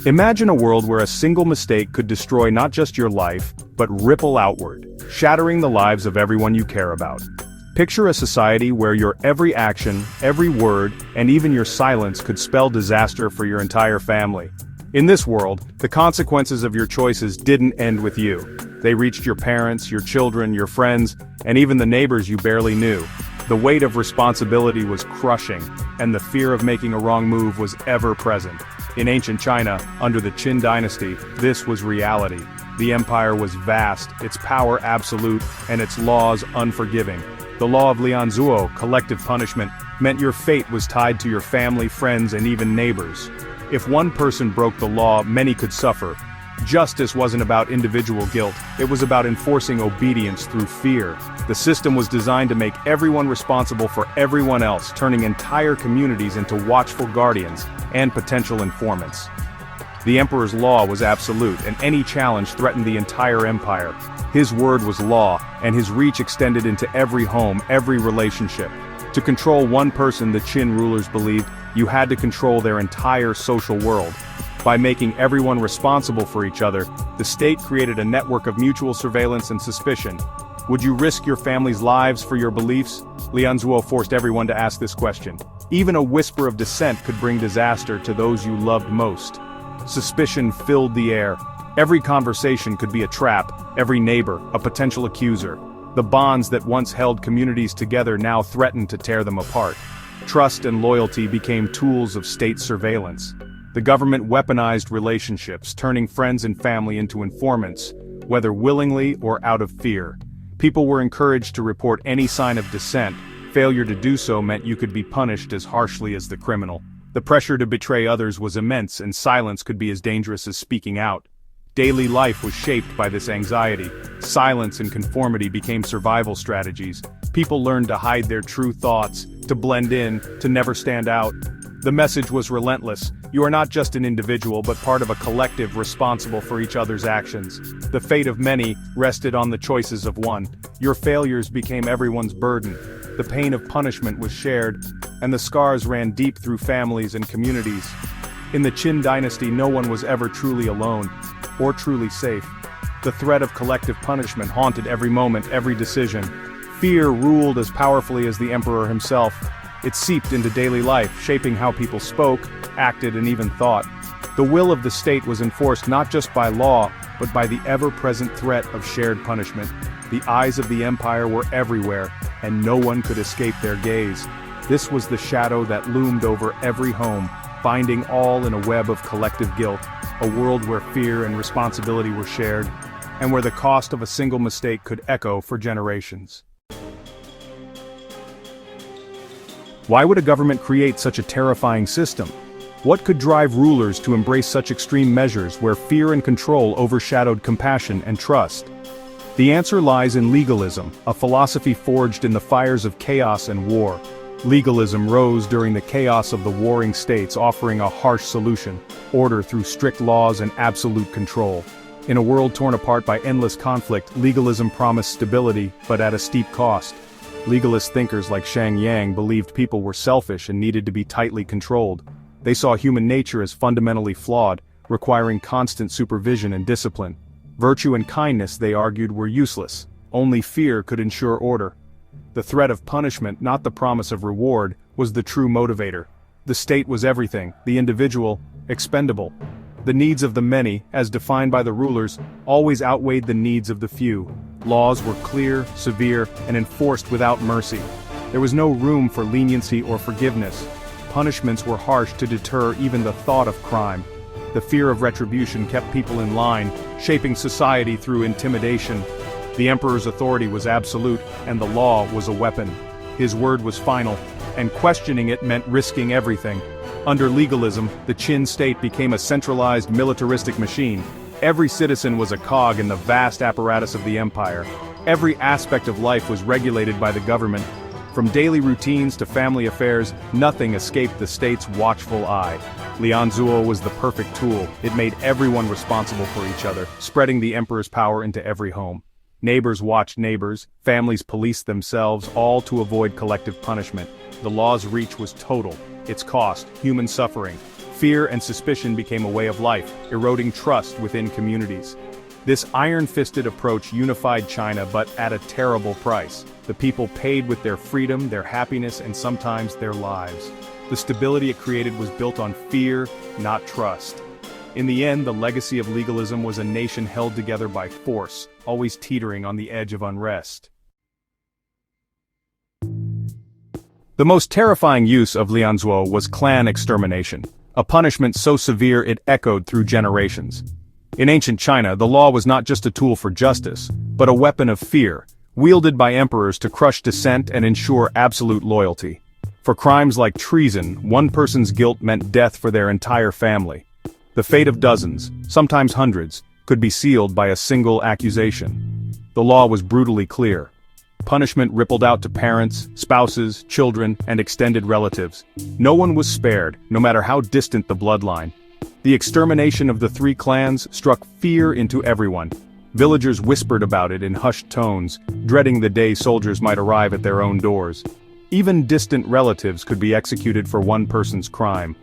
Imagine a world where a single mistake could destroy not just your life, but ripple outward, shattering the lives of everyone you care about. Picture a society where your every action, every word, and even your silence could spell disaster for your entire family. In this world, the consequences of your choices didn't end with you. They reached your parents, your children, your friends, and even the neighbors you barely knew. The weight of responsibility was crushing, and the fear of making a wrong move was ever present. In ancient China, under the Qin Dynasty, this was reality. The empire was vast, its power absolute, and its laws unforgiving. The law of Lianzuo, collective punishment, meant your fate was tied to your family, friends, and even neighbors. If one person broke the law, many could suffer. Justice wasn't about individual guilt, it was about enforcing obedience through fear. The system was designed to make everyone responsible for everyone else, turning entire communities into watchful guardians and potential informants. The emperor's law was absolute, and any challenge threatened the entire empire. His word was law, and his reach extended into every home, every relationship. To control one person, the Qin rulers believed, you had to control their entire social world. By making everyone responsible for each other, the state created a network of mutual surveillance and suspicion. Would you risk your family's lives for your beliefs? Lianzuo forced everyone to ask this question. Even a whisper of dissent could bring disaster to those you loved most. Suspicion filled the air. Every conversation could be a trap, every neighbor, a potential accuser. The bonds that once held communities together now threatened to tear them apart. Trust and loyalty became tools of state surveillance. The government weaponized relationships, turning friends and family into informants, whether willingly or out of fear. People were encouraged to report any sign of dissent. Failure to do so meant you could be punished as harshly as the criminal. The pressure to betray others was immense, and silence could be as dangerous as speaking out. Daily life was shaped by this anxiety. Silence and conformity became survival strategies. People learned to hide their true thoughts, to blend in, to never stand out. The message was relentless. You are not just an individual but part of a collective responsible for each other's actions. The fate of many rested on the choices of one. Your failures became everyone's burden. The pain of punishment was shared, and the scars ran deep through families and communities. In the Qin Dynasty, no one was ever truly alone, or truly safe. The threat of collective punishment haunted every moment, every decision. Fear ruled as powerfully as the emperor himself. It seeped into daily life, shaping how people spoke, acted, and even thought. The will of the state was enforced not just by law, but by the ever-present threat of shared punishment. The eyes of the empire were everywhere, and no one could escape their gaze. This was the shadow that loomed over every home, binding all in a web of collective guilt, a world where fear and responsibility were shared, and where the cost of a single mistake could echo for generations. Why would a government create such a terrifying system? What could drive rulers to embrace such extreme measures where fear and control overshadowed compassion and trust? The answer lies in legalism, a philosophy forged in the fires of chaos and war. Legalism rose during the chaos of the warring states, offering a harsh solution: order through strict laws and absolute control. In a world torn apart by endless conflict, legalism promised stability, but at a steep cost. Legalist thinkers like Shang Yang believed people were selfish and needed to be tightly controlled. They saw human nature as fundamentally flawed, requiring constant supervision and discipline. Virtue and kindness, they argued, were useless. Only fear could ensure order. The threat of punishment, not the promise of reward, was the true motivator. The state was everything, the individual, expendable. The needs of the many, as defined by the rulers, always outweighed the needs of the few. Laws were clear, severe, and enforced without mercy. There was no room for leniency or forgiveness. Punishments were harsh to deter even the thought of crime. The fear of retribution kept people in line, shaping society through intimidation. The emperor's authority was absolute, and the law was a weapon. His word was final, and questioning it meant risking everything. Under legalism, the Qin state became a centralized militaristic machine. Every citizen was a cog in the vast apparatus of the empire. Every aspect of life was regulated by the government. From daily routines to family affairs, nothing escaped the state's watchful eye. Lianzuo was the perfect tool. It made everyone responsible for each other, spreading the emperor's power into every home. Neighbors watched neighbors, families policed themselves, all to avoid collective punishment. The law's reach was total. Its cost, human suffering. Fear and suspicion became a way of life, eroding trust within communities. This iron-fisted approach unified China, but at a terrible price. The people paid with their freedom, their happiness, and sometimes their lives. The stability it created was built on fear, not trust. In the end, the legacy of legalism was a nation held together by force, always teetering on the edge of unrest. The most terrifying use of lianzuo was clan extermination, a punishment so severe it echoed through generations. In ancient China, the law was not just a tool for justice, but a weapon of fear, wielded by emperors to crush dissent and ensure absolute loyalty. For crimes like treason, one person's guilt meant death for their entire family. The fate of dozens, sometimes hundreds, could be sealed by a single accusation. The law was brutally clear. Punishment rippled out to parents, spouses, children, and extended relatives. No one was spared, no matter how distant the bloodline. The extermination of the three clans struck fear into everyone. Villagers whispered about it in hushed tones, dreading the day soldiers might arrive at their own doors. Even distant relatives could be executed for one person's crime.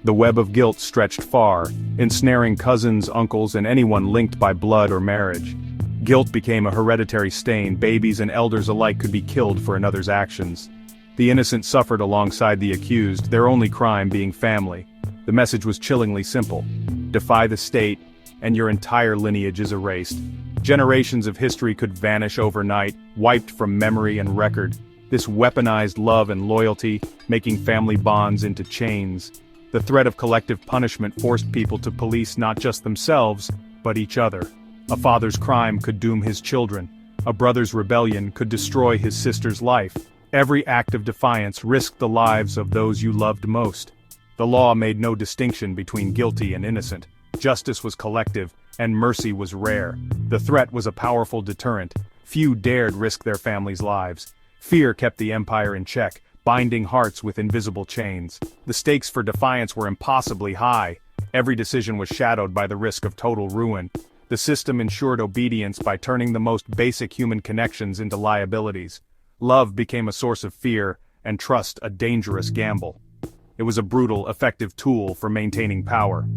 The web of guilt stretched far, ensnaring cousins, uncles, and anyone linked by blood or marriage. Guilt became a hereditary stain. Babies and elders alike could be killed for another's actions. The innocent suffered alongside the accused, their only crime being family. The message was chillingly simple. Defy the state, and your entire lineage is erased. Generations of history could vanish overnight, wiped from memory and record. This weaponized love and loyalty, making family bonds into chains. The threat of collective punishment forced people to police not just themselves, but each other. A father's crime could doom his children. A brother's rebellion could destroy his sister's life. Every act of defiance risked the lives of those you loved most. The law made no distinction between guilty and innocent. Justice was collective, and mercy was rare. The threat was a powerful deterrent. Few dared risk their families' lives. Fear kept the empire in check, binding hearts with invisible chains. The stakes for defiance were impossibly high. Every decision was shadowed by the risk of total ruin. The system ensured obedience by turning the most basic human connections into liabilities. Love became a source of fear, and trust a dangerous gamble. It was a brutal, effective tool for maintaining power.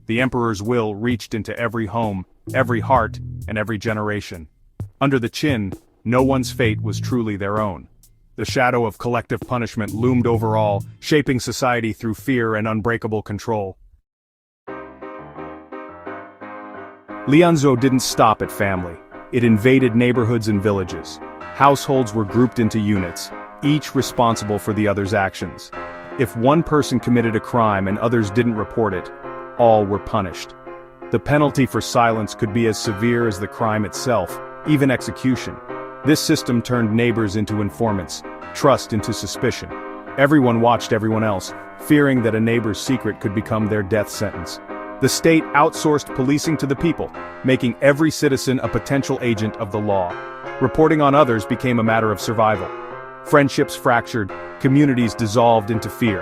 The emperor's will reached into every home, every heart, and every generation. Under the Qin, no one's fate was truly their own. The shadow of collective punishment loomed over all, shaping society through fear and unbreakable control. Lianzuo didn't stop at family. It invaded neighborhoods and villages. Households were grouped into units, each responsible for the other's actions. If one person committed a crime and others didn't report it, all were punished. The penalty for silence could be as severe as the crime itself, even execution. This system turned neighbors into informants, trust into suspicion. Everyone watched everyone else, fearing that a neighbor's secret could become their death sentence. The state outsourced policing to the people, making every citizen a potential agent of the law. Reporting on others became a matter of survival. Friendships fractured, communities dissolved into fear.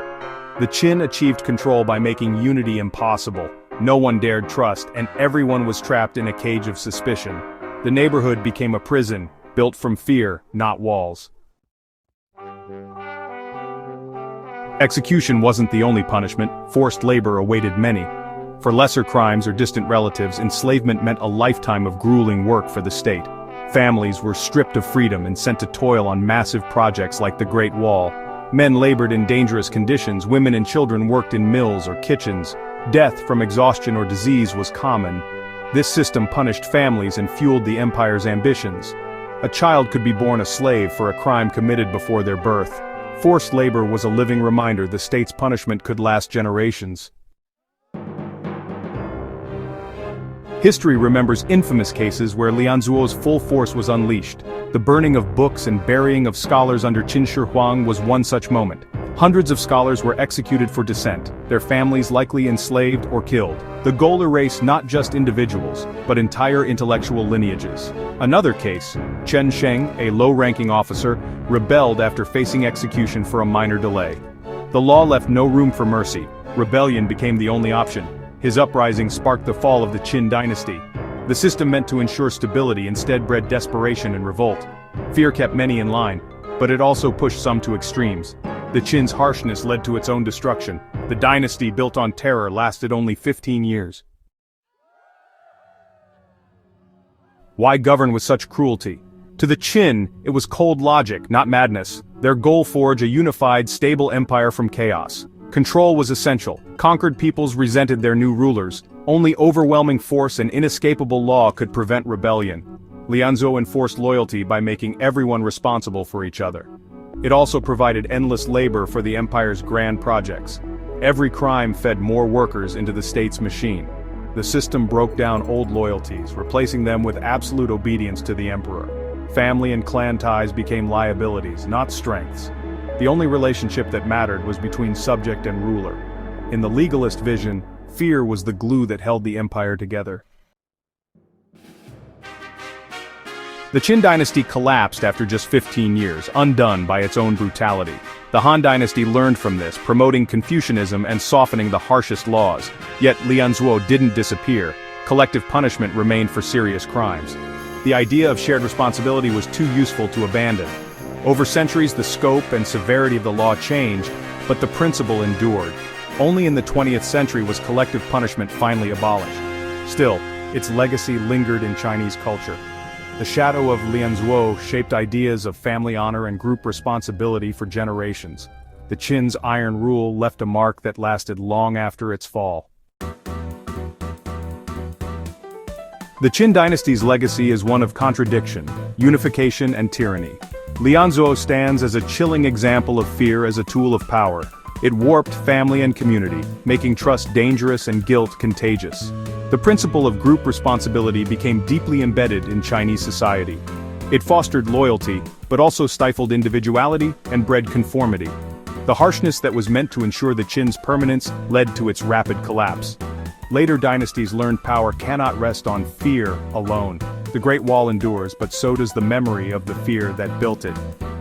The Qin achieved control by making unity impossible. No one dared trust, and everyone was trapped in a cage of suspicion. The neighborhood became a prison, built from fear, not walls. Execution wasn't the only punishment. Forced labor awaited many. For lesser crimes or distant relatives, enslavement meant a lifetime of grueling work for the state. Families were stripped of freedom and sent to toil on massive projects like the Great Wall. Men labored in dangerous conditions. Women and children worked in mills or kitchens. Death from exhaustion or disease was common. This system punished families and fueled the empire's ambitions. A child could be born a slave for a crime committed before their birth. Forced labor was a living reminder the state's punishment could last generations. History remembers infamous cases where Lianzuo's full force was unleashed. The burning of books and burying of scholars under Qin Shi Huang was one such moment. Hundreds of scholars were executed for dissent, their families likely enslaved or killed. The goal erased not just individuals, but entire intellectual lineages. Another case, Chen Sheng, a low-ranking officer, rebelled after facing execution for a minor delay. The law left no room for mercy. Rebellion became the only option. His uprising sparked the fall of the Qin Dynasty. The system meant to ensure stability instead bred desperation and revolt. Fear kept many in line, but it also pushed some to extremes. The Qin's harshness led to its own destruction. The dynasty built on terror lasted only 15 years. Why govern with such cruelty? To the Qin, it was cold logic, not madness. Their goal: forge a unified, stable empire from chaos. Control was essential. Conquered peoples resented their new rulers. Only overwhelming force and inescapable law could prevent rebellion. Lianzhou enforced loyalty by making everyone responsible for each other. It also provided endless labor for the empire's grand projects. Every crime fed more workers into the state's machine. The system broke down old loyalties, replacing them with absolute obedience to the emperor. Family and clan ties became liabilities, not strengths. The only relationship that mattered was between subject and ruler. In the legalist vision, fear was the glue that held the empire together. The Qin Dynasty collapsed after just 15 years, undone by its own brutality. The Han Dynasty learned from this, promoting Confucianism and softening the harshest laws. Yet Lianzhou didn't disappear. Collective punishment remained for serious crimes. The idea of shared responsibility was too useful to abandon. Over centuries, the scope and severity of the law changed, but the principle endured. Only in the 20th century was collective punishment finally abolished. Still, its legacy lingered in Chinese culture. The shadow of Lianzhou shaped ideas of family honor and group responsibility for generations. The Qin's iron rule left a mark that lasted long after its fall. The Qin dynasty's legacy is one of contradiction, unification, and tyranny. Lianzhou stands as a chilling example of fear as a tool of power. It warped family and community, making trust dangerous and guilt contagious. The principle of group responsibility became deeply embedded in Chinese society. It fostered loyalty, but also stifled individuality and bred conformity. The harshness that was meant to ensure the Qin's permanence led to its rapid collapse. Later dynasties learned power cannot rest on fear alone. The Great Wall endures, but so does the memory of the fear that built it.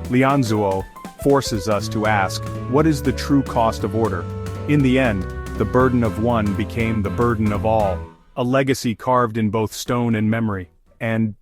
Lianzhou forces us to ask, what is the true cost of order? In the end, the burden of one became the burden of all. A legacy carved in both stone and memory. And